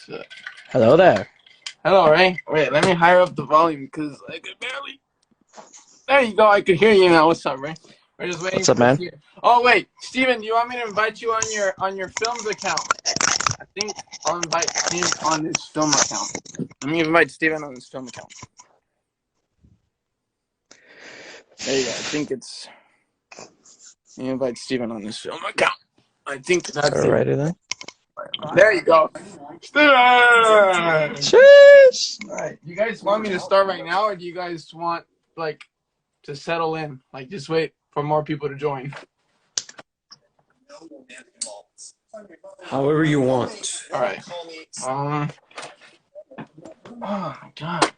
So, Hello there. hello, Ray. Wait, let me higher up the volume because I could barely. There you go. I could hear you now. What's up, Ray? We're just waiting What's up, for man? Steven. Oh wait, Steven, do you want me to invite you on your films account? I think I'll invite him on his film account. Let me invite Steven on his film account. There you go. I think it's. Let me invite Steven on his film account. I think that's it. Alrighty then. There you go. Steven! Sheesh. Alright. You guys want me to start right now, or do you guys want, like, to settle in? Like, just wait for more people to join? However you want. Alright. Oh my god.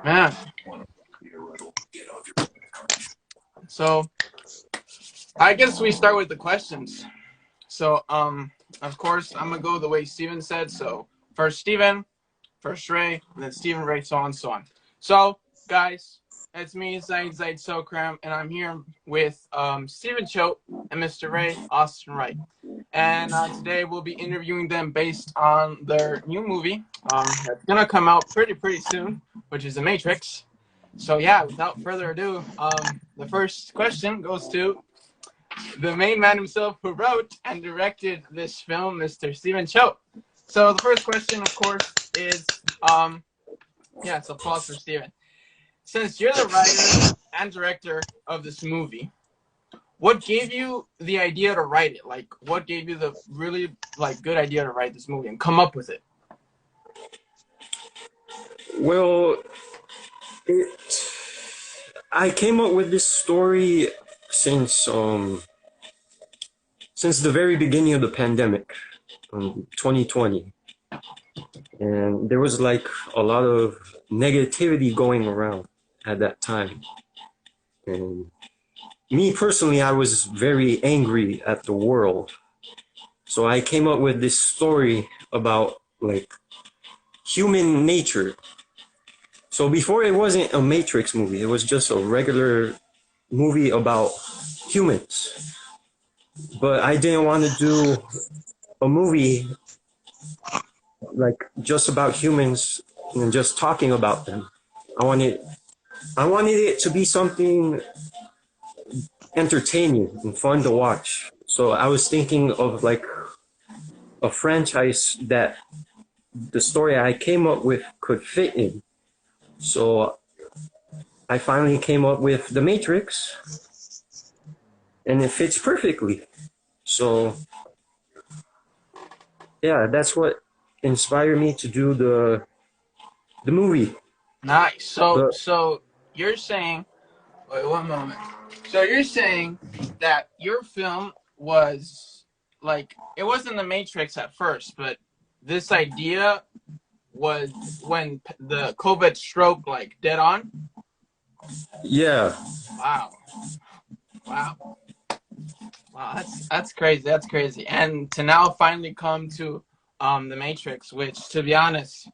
Man. So, I guess we start with the questions. So, of course, I'm gonna go the way Steven said. So, first Steven, first Ray, and then Steven, Ray, so on and so on. So, guys, it's me, Zaid Sokram, and I'm here with Steven Choate and Mr. Ray Austin Wright. And today we'll be interviewing them based on their new movie that's gonna come out pretty soon, which is The Matrix. So yeah, without further ado, the first question goes to the main man himself who wrote and directed this film, Mr. Steven Choate. So the first question, of course, is it's applause for Steven. Since you're the writer and director of this movie, what gave you the idea to write it? Like, what gave you the really good idea to write this movie and come up with it? Well, I came up with this story since the very beginning of the pandemic, 2020, and there was like a lot of negativity going around at that time, and me personally, I was very angry at the world, so I came up with this story about like human nature. So before, it wasn't a Matrix movie, it was just a regular movie about humans. But I didn't want to do a movie like just about humans and just talking about them. I wanted it to be something entertaining and fun to watch. So I was thinking of like a franchise that the story I came up with could fit in. So I finally came up with The Matrix, and it fits perfectly. So yeah, that's what inspired me to do the movie. Nice. So The, so you're saying, wait one moment. So you're saying that your film was like, it wasn't The Matrix at first, but this idea was when the COVID stroke like dead on. yeah, Wow. Wow. Wow, that's crazy. That's crazy. And to now finally come to The Matrix, which, to be honest,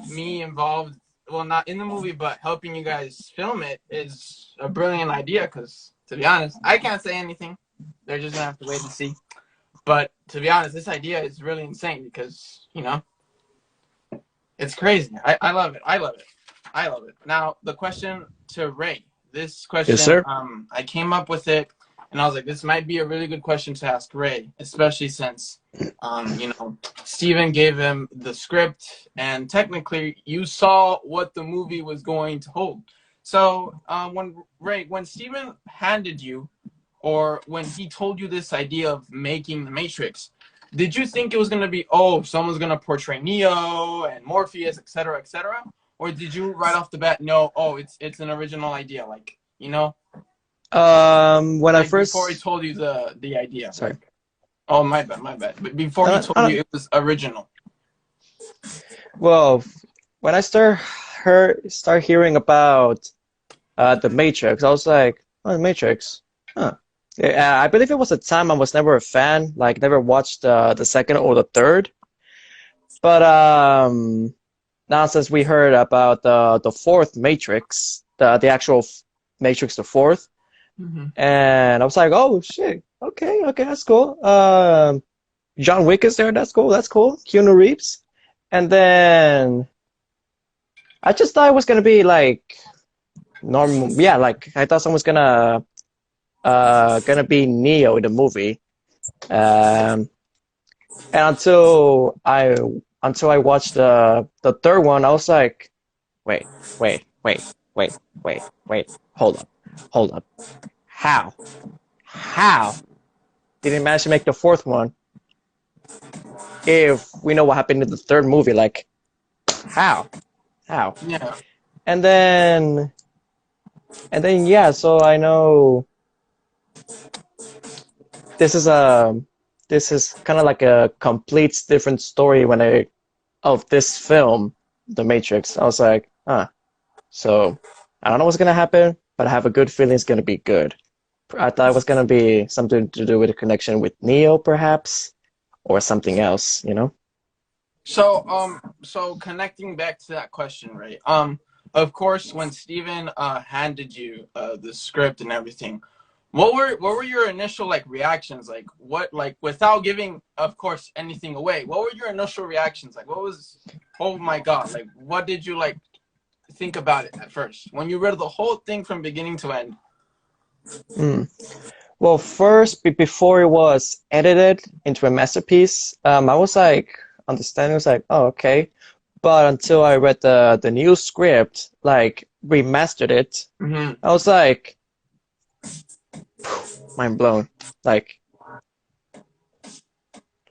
me involved, well, not in the movie, but helping you guys film it is a brilliant idea. Because, to be honest, I can't say anything. They're just gonna have to wait and see. But to be honest, this idea is really insane because it's crazy. I love it. I love it. I love it. Now the question to Ray. This Yes, question, sir. I came up with it, and I was like, this might be a really good question to ask Ray, especially since, Steven gave him the script, and technically you saw what the movie was going to hold. So when Steven handed you, or when he told you this idea of making the Matrix, did you think it was going to be, oh, someone's going to portray Neo and Morpheus, et cetera? Or did you right off the bat know, oh, it's an original idea, When I like before he first, told you the idea, sorry. oh, my bad. But before he No, told no, you it was original. well, when I start hearing about the Matrix, I was like, oh, the Matrix, huh? Yeah, I believe it was a time I was never a fan, like never watched the second or the third. But now since we heard about the fourth Matrix, the actual Matrix, the fourth. Mm-hmm. And I was like, oh shit, okay, that's cool. John Wick is there. That's cool. That's cool. Keanu Reeves. And then I just thought it was gonna be like normal. Yeah, like I thought someone's gonna be Neo in the movie. Um, and until I watched the third one, I was like, wait, wait, wait, wait, wait, wait. Hold up. How? How didn't manage to make the fourth one if we know what happened in the third movie? Like, how? How? Yeah. And then yeah, so I know this is a this is kind of like a complete different story when I of this film, The Matrix. I was like, huh. So I don't know what's gonna happen, but I have a good feeling it's gonna be good. I thought it was gonna be something to do with a connection with Neo, perhaps, or something else, you know? So connecting back to that question, right? Of course, when Steven handed you the script and everything, what were your initial like reactions? Like what like without giving, of course, anything away, what were your initial reactions? Like what was, oh my God, like what did you like think about it at first when you read the whole thing from beginning to end? Hmm. Well, first, before it was edited into a masterpiece, I was like, understanding was like, oh, okay. But until I read the new script, like remastered it, Mm-hmm. I was like, mind blown. Like,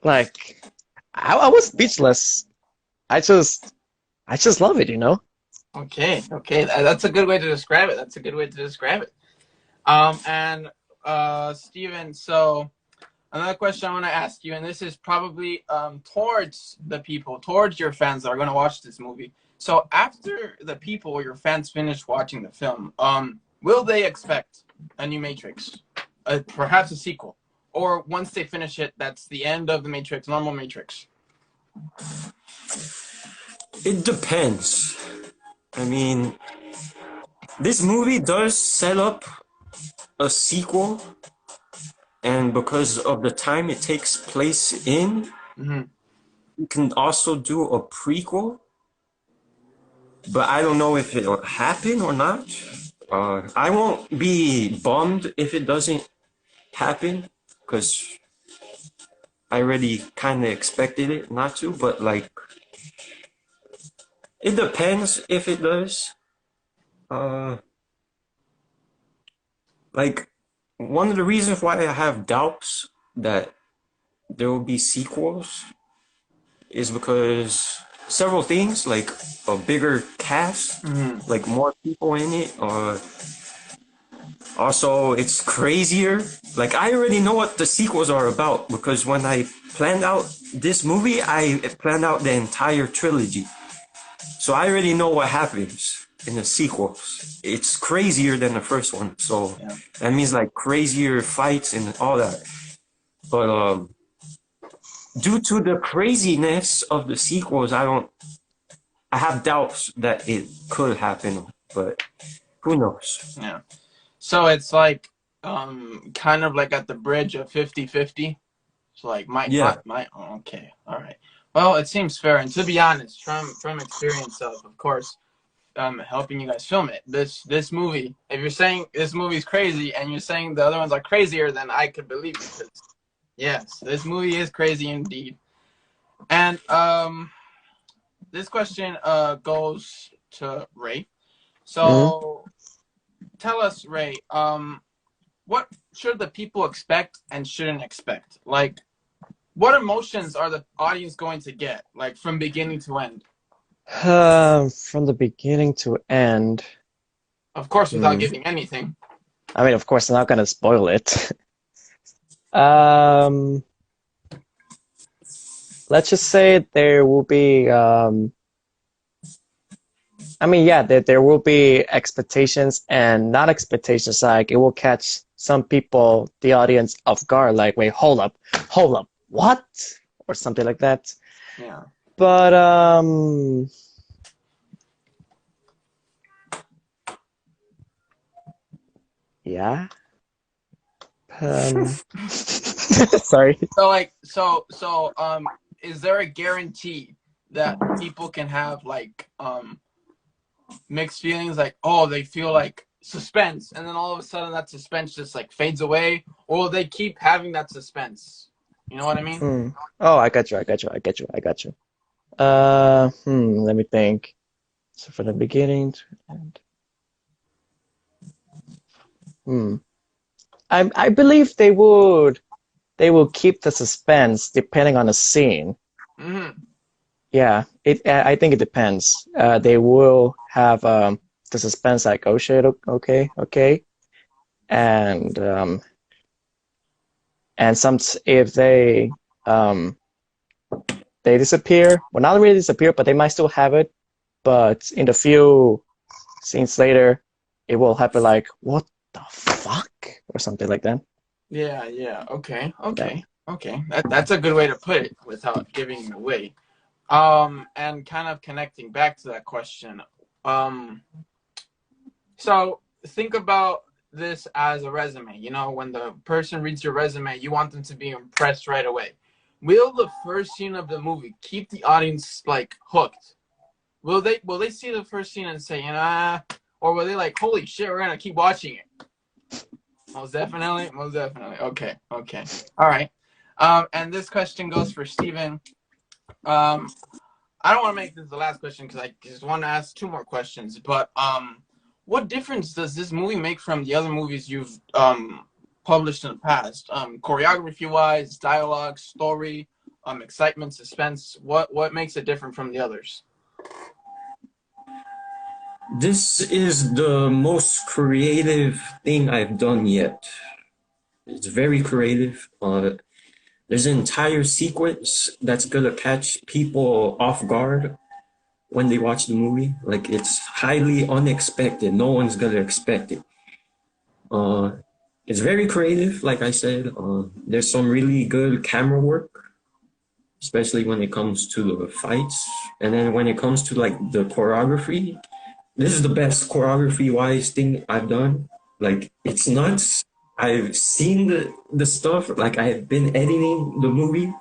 like, I was speechless. I just, I just love it, you know? Okay, okay, that's a good way to describe it. That's a good way to describe it. And Steven, so another question I want to ask you, and this is probably towards the people, towards your fans that are going to watch this movie. So after the people or your fans finish watching the film, will they expect a new Matrix, perhaps a sequel, or once they finish it, that's the end of the Matrix, normal Matrix? It depends. I mean, this movie does set up a sequel, and because of the time it takes place in, Mm-hmm. you can also do a prequel, but I don't know if it'll happen or not. I won't be bummed if it doesn't happen, because I already kind of expected it not to, but like, it depends if it does. Uh, like, one of the reasons why I have doubts that there will be sequels is because several things, like a bigger cast, Mm-hmm. like more people in it, also it's crazier. Like, I already know what the sequels are about because when I planned out this movie, I planned out the entire trilogy. So I already know what happens in the sequels. It's crazier than the first one. So Yeah. that means like crazier fights and all that. But due to the craziness of the sequels, I have doubts that it could happen, but who knows? Yeah. So it's like kind of like at the bridge of 50-50. So like Yeah, oh, okay, all right. Well, it seems fair, and to be honest, from experience of course, helping you guys film it, this movie, if you're saying this movie's crazy and you're saying the other ones are crazier, then I could believe you. Because yes, this movie is crazy indeed. And this question goes to Ray. Hmm. So tell us, Ray, what should the people expect and shouldn't expect? Like, what emotions are the audience going to get, like from beginning to end? From the beginning to end. Of course, without Hmm. giving anything. I mean, of course, I'm not gonna spoil it. Um, let's just say there will be, I mean, yeah, there will be expectations and not expectations. Like it will catch some people, the audience, off guard. Like, wait, hold up, what? Or something like that. Yeah. But yeah. Um, Sorry. So like is there a guarantee that people can have like mixed feelings, like, oh, they feel like suspense, and then all of a sudden that suspense just like fades away, or will they keep having that suspense? You know what I mean? Hmm. Oh, I got you. I got you. I got you. I got you. Let me think. So from the beginning to the end. Hmm. I believe they will keep the suspense depending on the scene. Mm-hmm. Yeah, I think it depends. They will have the suspense like, oh shit, okay, okay, and some if um they disappear, well, not really disappear, but they might still have it. But in the few scenes later, it will happen like, what the fuck, or something like that. Yeah, yeah. Okay, Yeah. okay, okay. That's a good way to put it without giving it away. And kind of connecting back to that question. Um, so think about this as a resume. You know, when the person reads your resume, you want them to be impressed right away. Will the first scene of the movie keep the audience like hooked? Will they see the first scene and say, or will they like, holy shit, we're gonna keep watching it? Most definitely, most definitely. Okay, okay, all right. And this question goes for Steven. Um, I don't want to make this the last question because I just want to ask two more questions. But what difference does this movie make from the other movies you've published in the past? Choreography wise, dialogue, story, excitement, suspense. What makes it different from the others? This is the most creative thing I've done yet. It's very creative. There's an entire sequence that's gonna catch people off guard when they watch the movie. Like it's highly unexpected. No one's gonna expect it. Uh, it's very creative, like I said. There's some really good camera work, especially when it comes to the fights. And then when it comes to like the choreography, this is the best choreography wise thing I've done. Like it's nuts. I've seen the stuff. Like I've been editing the movie.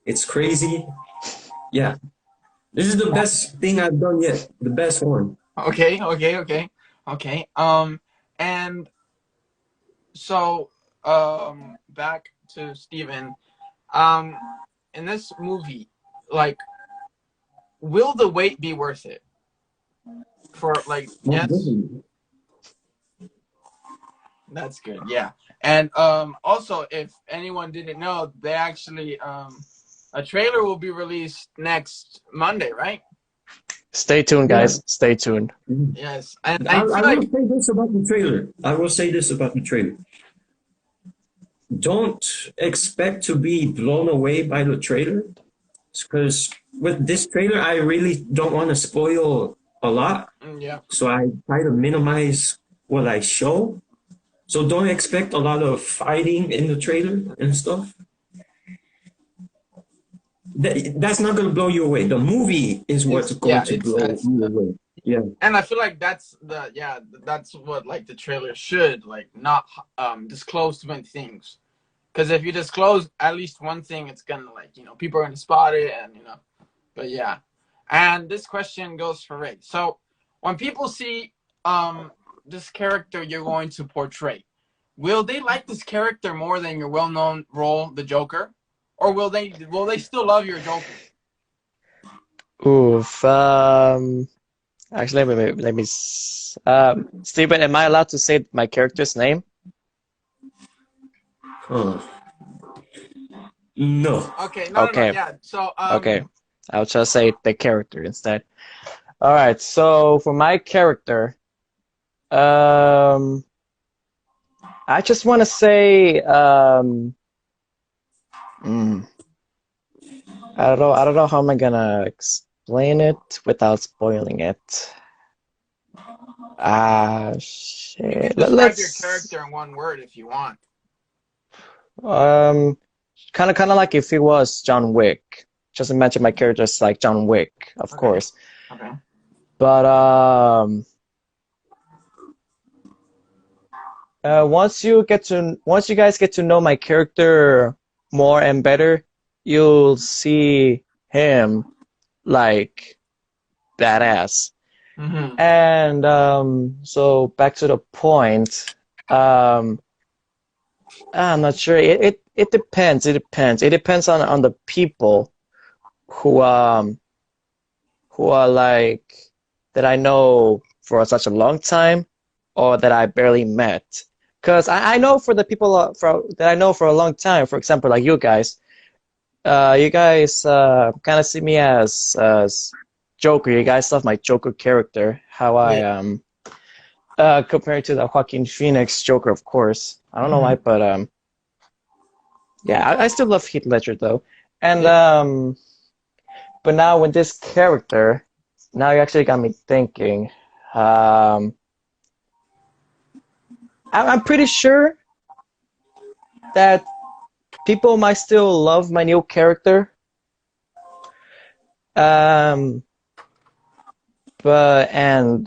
It's crazy. Yeah, this is the best thing I've done yet. The best one. Okay, okay, okay, okay. And so back to Steven. Um, in this movie, like, will the wait be worth it? For like, Most yes, definitely. that's good. Yeah, and also, if anyone didn't know, they actually a trailer will be released next Monday, right? Stay tuned, Yeah. guys. Stay tuned. Yes, and I I feel will like say this about the trailer. I will say this about the trailer. Don't expect to be blown away by the trailer, because with this trailer, I really don't want to spoil a lot. yeah, So I try to minimize what I show. So don't expect a lot of fighting in the trailer and stuff. That's not going to blow you away. The movie is what's it's going yeah, to it's blow you away. Yeah. and I feel like that's what like the trailer should like not disclose too many things. Because if you disclose at least one thing, it's gonna like people are gonna spot it, and But yeah, and this question goes for Ray. So when people see this character you're going to portray, will they like this character more than your well-known role, the Joker, or will they still love your Joker? Oof. Actually, Stephen, am I allowed to say my character's name? Huh. No. Okay, no, no, no, Okay, yeah. So okay. I'll just say the character instead. All right. So for my character, um, I just want to say, mm, I don't know how am I gonna explain it without spoiling it. Ah, you can shit. describe your Let's character in one word if you want. um, kind of like if it was John Wick. Just imagine my character's like John Wick, of Okay, course. okay. But once you guys get to know my character more and better, you'll see him like badass. Mm-hmm. And so back to the point. Um, I'm not sure. It depends. It depends. It depends on the people who who are like that I know for such a long time or that I barely met. Because I know for the people that I know for a long time, for example, like you guys kind of see me as Joker. You guys love my Joker character, how I Yeah. compared to the Joaquin Phoenix Joker, of course. I don't know Mm-hmm. why, but yeah, I still love Heath Ledger though. And Yeah. but now with this character, now you actually got me thinking. Um, I'm pretty sure that people might still love my new character. Um, but and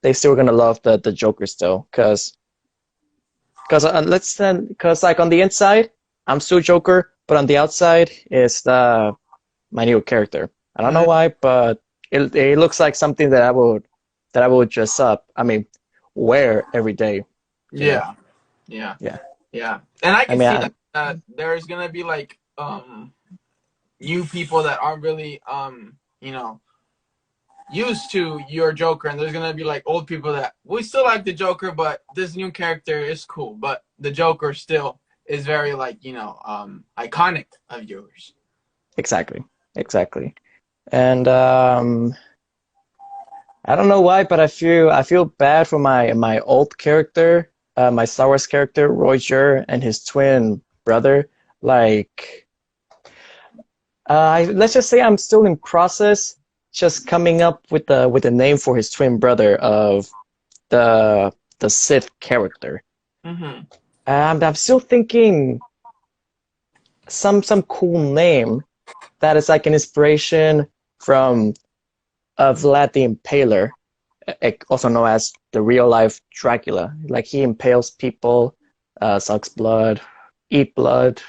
they still gonna love the Joker still, because like on the inside, I'm still Joker, but on the outside is the my new character. I don't know Mm-hmm. why, but it looks like something that I would dress up. I mean, wear every day. You know? Yeah. Yeah. Yeah. Yeah. And I I can mean, see that there's gonna be like new people that aren't really used to your Joker, and there's gonna be like old people that we still like the Joker, but this new character is cool. But the Joker still is very like iconic of yours. exactly, exactly. And I don't know why, but I feel bad for my old character, my Star Wars character, Roger, and his twin brother. Like, let's just say I'm still in process, just coming up with the name for his twin brother of the the Sith character. Mm-hmm. I'm still thinking some cool name that is like an inspiration from Vlad the Impaler, also known as the real life Dracula. Like he impales people, sucks blood, eat blood,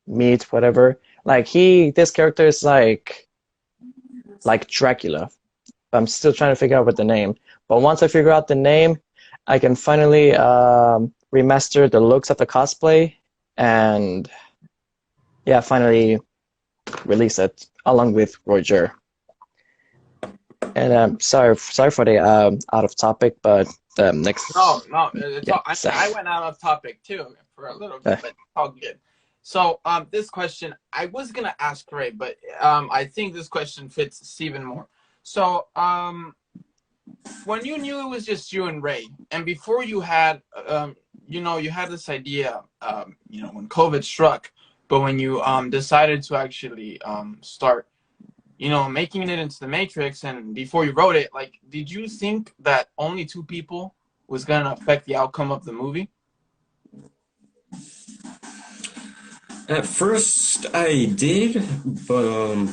meat, whatever. Like this character is like Dracula. I'm still trying to figure out what the name. But once I figure out the name, I can finally remaster the looks of the cosplay and yeah, finally release it along with Roger. And sorry for the out of topic, but No, next, no, it's yeah, all. I mean, I went out of topic too for a little uh, bit, but it's all good. So, this question I was gonna ask Ray, but I think this question fits Steven more. So, when you knew it was just you and Ray, and before you had, you had this idea, when COVID struck, but when you decided to actually start, making it into the Matrix, and before you wrote it, like, did you think that only two people was gonna affect the outcome of the movie? At first, I did, but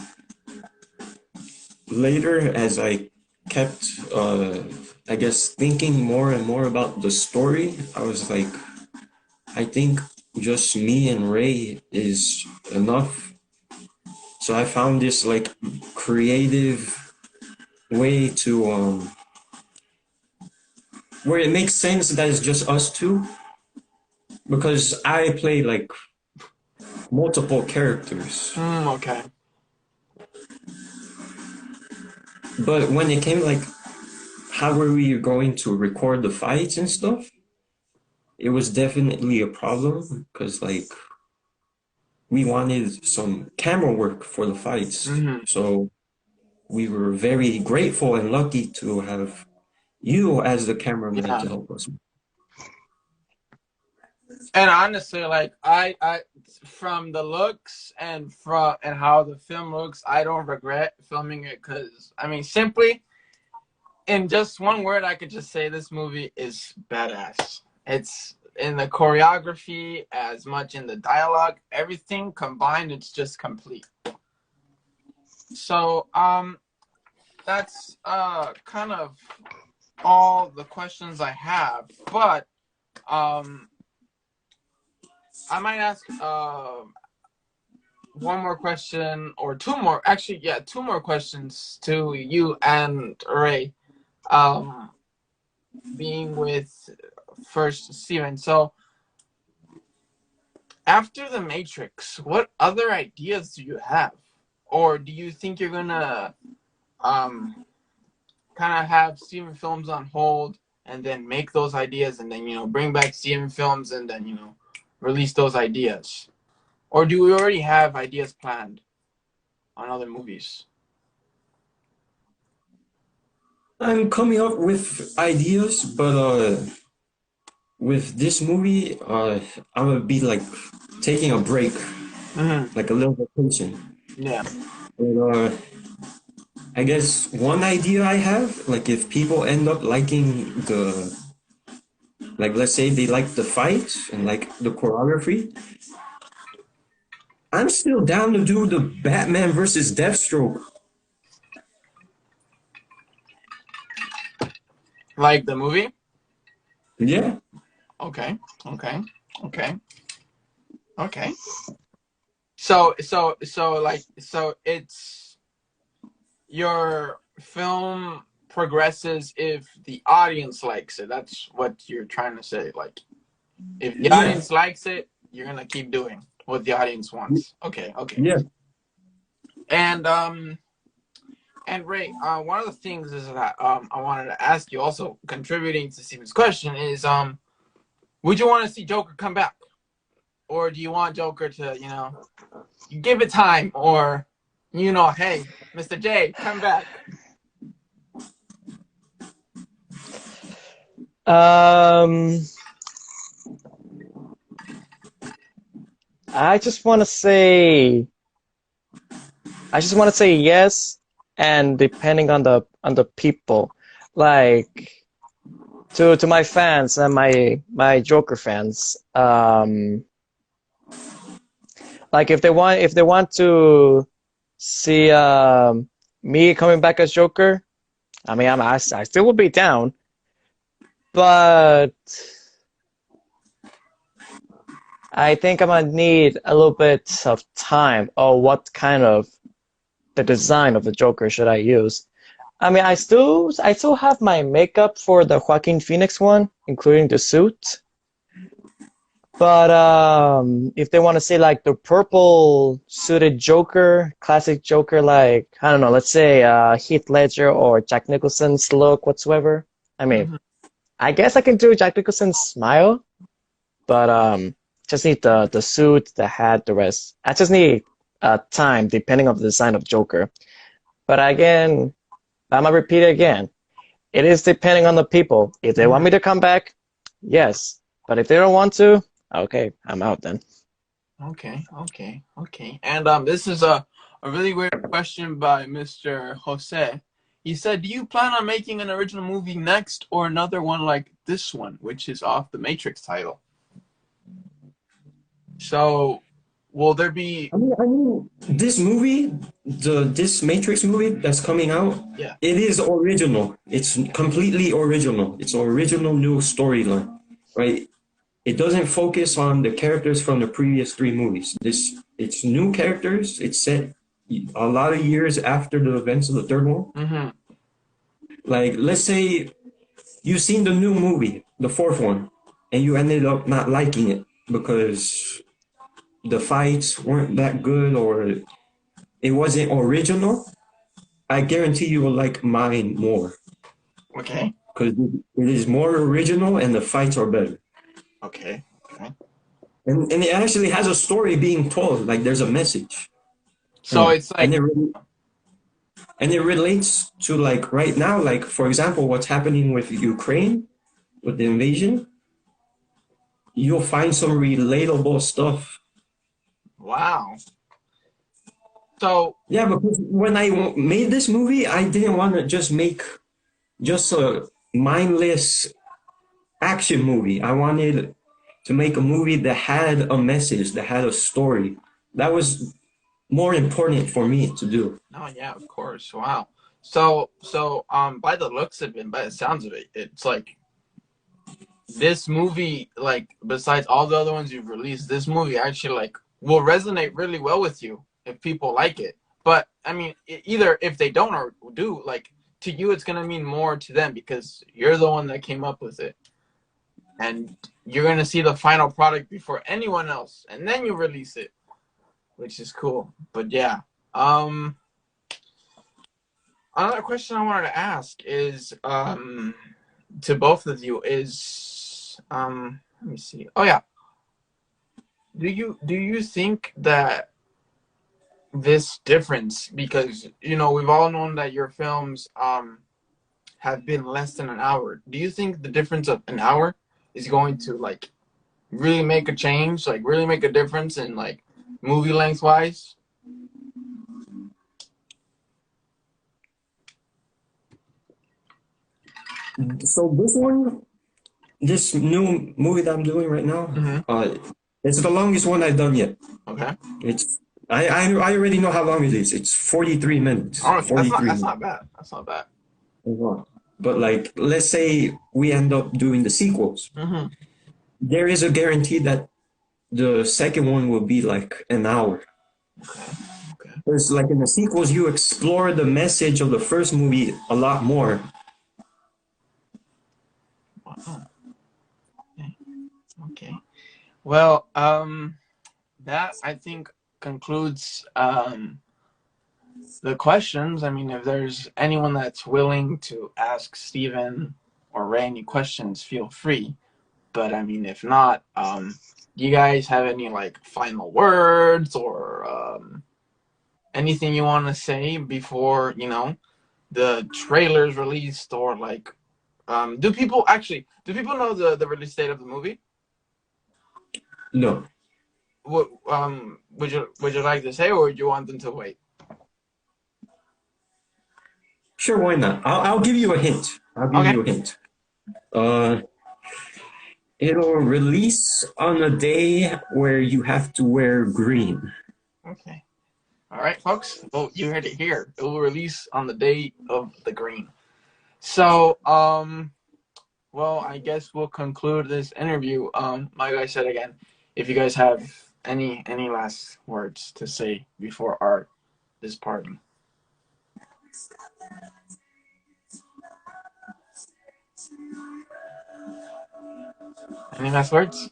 later, as I kept, I guess, thinking more and more about the story, I was like, I think just me and Ray is enough. So I found this like creative way to where it makes sense that it's just us two because I play like multiple characters. Okay. But when it came like how were we going to record the fights and stuff, it was definitely a problem because like we wanted some camera work for the fights. hmm So we were very grateful and lucky to have you as the cameraman Yeah. to help us. And honestly, like I, from the looks and how the film looks, I don't regret filming it because I mean, simply in just one word, I could just say this movie is badass. It's in the choreography as much in the dialogue, everything combined. It's just complete. So that's kind of all the questions I have, but um, I might ask one more question or two more. Actually, yeah, two more questions to you and Ray. Um, being with first Steven. So after the Matrix, what other ideas do you have, or do you think you're gonna kind of have Steven Films on hold and then make those ideas and then bring back Steven Films and then release those ideas, or do we already have ideas planned on other movies? I'm coming up with ideas, but with this movie, I'm gonna be like taking a break, Mm-hmm. like a little vacation. Yeah. And I guess one idea I have, like if people end up liking like let's say they like the fights and like the choreography, I'm still down to do the Batman versus Deathstroke. Like the movie? Yeah, Okay. Okay. Okay. Okay. So it's your film progresses if the audience likes it. That's what you're trying to say. Like, if the yeah, audience likes it, you're gonna keep doing what the audience wants. Okay, okay. yeah. And Ray, one of the things is that I wanted to ask you also, contributing to Steven's question, is would you want to see Joker come back, or do you want Joker to you give it time, or hey, Mr. J, come back? Um, I just want to say, yes, and depending on the people, like to my fans and my Joker fans, like if they want to see me coming back as Joker, I mean I still will be down, but I think I'm gonna need a little bit of time. Or what kind of the design of the Joker should I use? I mean, I still have my makeup for the Joaquin Phoenix one, including the suit. But if they want to say like the purple suited Joker, classic Joker, like I don't know, let's say Heath Ledger or Jack Nicholson's look whatsoever. I mean, Mm-hmm. I guess I can do Jack Nicholson's smile, but just need the suit, the hat, the rest. I just need time depending on the design of Joker. But again, I'm gonna repeat it again. It is depending on the people. If they want me to come back, yes. But if they don't want to, okay, I'm out then. Okay, okay, okay. And this is a really weird question by Mr. Jose. He said, "Do you plan on making an original movie next, or another one like this one, which is off the Matrix title?" So, will there be? I mean, this movie, this Matrix movie that's coming out, Yeah. it is original. It's completely original. It's an original new storyline, right? It doesn't focus on the characters from the previous three movies. It's new characters. It's set a lot of years after the events of the third one. Mm-hmm. Like, let's say you've seen the new movie, the fourth one, and you ended up not liking it because the fights weren't that good or it wasn't original. I guarantee you will like mine more Okay. because it is more original and the fights are better. Okay. Okay. And it actually has a story being told. Like there's a message. So it's And like, it relates to like right now, like for example, what's happening with Ukraine with the invasion. You'll find some relatable stuff. wow. So Yeah, because when I made this movie, I didn't want to just make just a mindless action movie. I wanted to make a movie that had a message, that had a story. That was more important for me to do. oh yeah, of course. Wow. So by the looks of it, by the sounds of it, it's like this movie, like besides all the other ones you've released, this movie actually like will resonate really well with you if people like it. But I mean, either if they don't or do, like to you, it's gonna mean more to them because you're the one that came up with it, and you're gonna see the final product before anyone else, and then you release it, which is cool. But yeah, another question I wanted to ask is to both of you is let me see. Oh yeah, do you think that this difference, because we've all known that your films have been less than an hour, do you think the difference of an hour is going to like really make a change, like really make a difference in like movie length wise? So this new movie that I'm doing right now, Mm-hmm. it's the longest one I've done yet. Okay. It's I already know how long it is. It's 43 minutes. Oh, that's not 43 that's minutes. not bad. That's not bad. But like, let's say we end up doing the sequels. Mm-hmm. There is a guarantee that the second one will be like an hour. Okay. Okay. Because like in the sequels, you explore the message of the first movie a lot more. Wow. Okay. Okay. Well, that I think concludes the questions. I mean, if there's anyone that's willing to ask Steven or Ray any questions, feel free. But I mean, if not, do you guys have any like final words or anything you want to say before the trailer's released, or like do people know the release date of the movie? No, What would you like to say, or would you want them to wait? sure, why not? I'll give you a hint. I'll give Okay. you a hint. Uh, it'll release on a day where you have to wear green. Okay. All right, folks. Well, you heard it here. It will release on the day of the green. So, well, I guess we'll conclude this interview. Like I said again, if you guys have any last words to say before our this party. Any last words?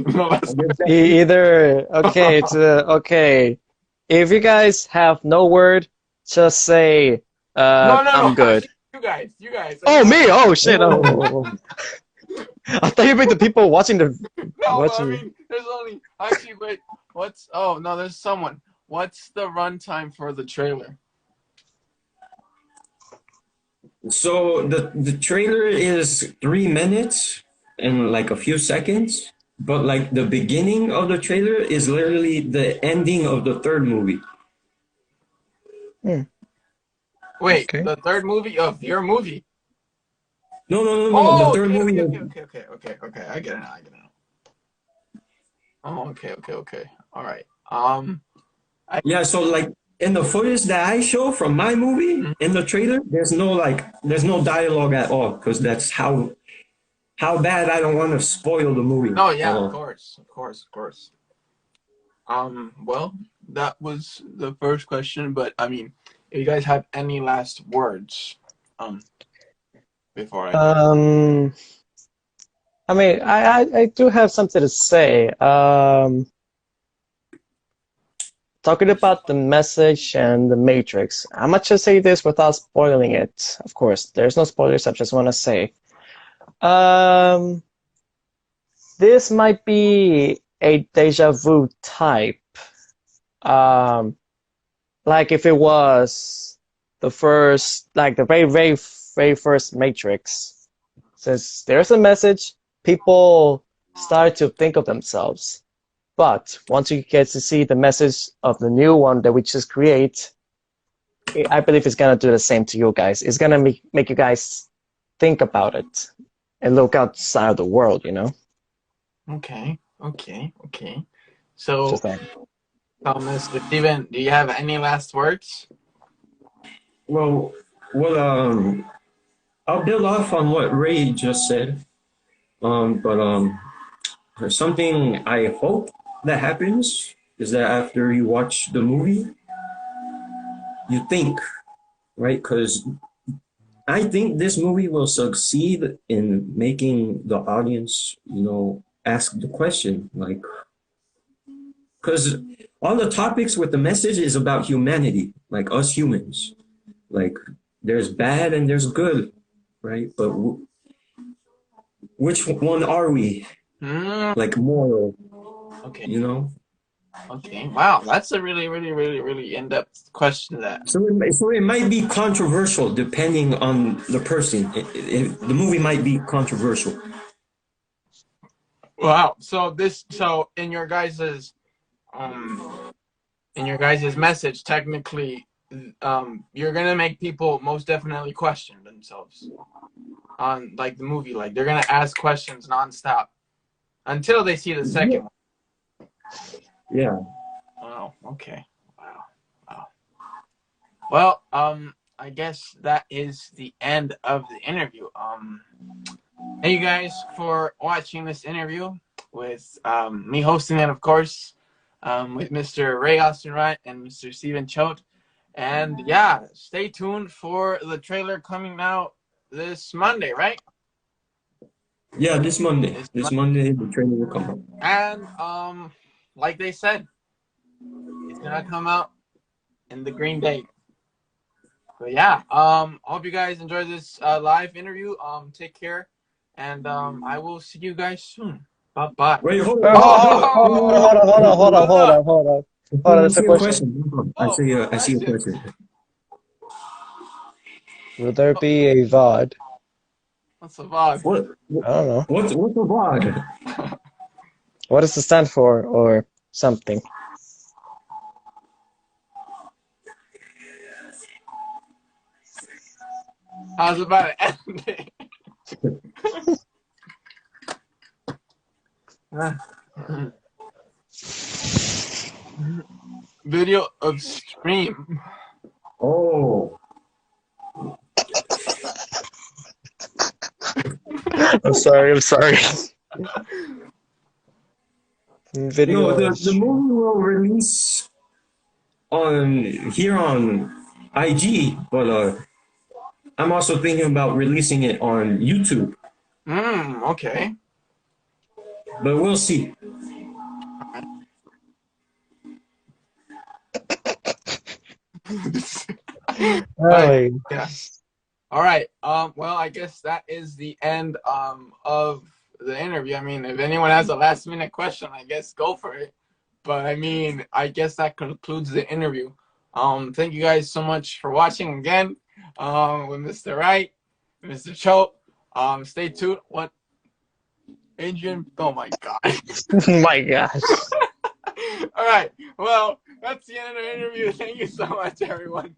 No last words. Either okay, it's okay. If you guys have no word, just say No. I'm good. You guys. I Oh, mean, me! Oh shit! Oh, I thought you meant the people watching the no, but I watching. mean, there's only actually wait. What's? Oh no, there's someone. What's the runtime for the trailer? so the trailer is 3 minutes and like a few seconds, but like the beginning of the trailer is literally the ending of the third movie. Hmm, Wait, okay. the third movie of your movie? No. The Oh, third okay, movie okay, is okay, okay, okay, okay, okay. I get it now. I get it now. Oh, okay. All right. I. yeah. So like in the footage that I show from my movie Mhm. in the trailer, there's no dialogue at all because that's how bad I don't want to spoil the movie No, at yeah, of all. course, of course, of course. Well, that was the first question, but I mean, if you guys have any last words, um, before I. Um, I mean, I do have something to say. Talking about the message and the Matrix. I'm gonna just say this without spoiling it. Of course, there's no spoilers. I just want to say, um, this might be a deja vu type. Um, like if it was the first, like the very first Matrix. Since there's a message, people start to think of themselves. But once you get to see the message of the new one that we just create, I believe it's gonna do the same to you guys. It's gonna make you guys think about it and look outside of the world, you know? Okay. So, Just that. Mr. Steven, do you have any last words? Well, well, I'll build off on what Ray just said. But something I hope that happens is that after you watch the movie, you think, right? Because I think this movie will succeed in making the audience, ask the question, like, because all the topics with the message is about humanity, like us humans. Like, there's bad and there's good, right? But which one are we? Mm, Like moral, okay. you know? Okay. Wow, that's a really, really, really, really in-depth question. That. So it might be controversial depending on the person. The movie might be controversial. Wow. So um in your guys's message, technically, you're gonna make people most definitely question themselves on like the movie. Like they're gonna ask questions nonstop until they see the second one. Yeah. Wow. Okay. Wow. Wow. Well, I guess that is the end of the interview. Thank you guys for watching this interview with me hosting it, of course, with Mr. Ray Austin Wright and Mr. Steven Choate. And yeah, stay tuned for the trailer coming out this Monday, right? Yeah, this Monday. This This Monday. Monday the trailer will come out. And like they said, it's gonna come out in the green date. But yeah, hope you guys enjoyed this live interview. Take care, and I will see you guys soon. Bye bye. Wait, hold on, hold on, hold on. Hold on, Oh, hold on, hold on, hold on, hold hold up. on, hold on. Hold on, I there's a see a question. question. Oh, I see a questions. question. Will there Oh, be a VOD? what's the vibe? What I don't know. what's the VOD? What does it stand for or something? How's about it ending? Video of stream. Oh, I'm sorry, I'm sorry. no, Video of the movie will release on here on IG, but I'm also thinking about releasing it on YouTube. Okay. But we'll see. Alright, Oh, yeah. All right. Well, I guess that is the end of the interview. I mean, if anyone has a last minute question, I guess go for it. But I mean, I guess that concludes the interview. Thank you guys so much for watching again. With Mr. Wright, Mr. Cho. Stay tuned. What, Adrian? Oh my God. my gosh. All right. Well, that's the end of the interview. Thank you so much, everyone.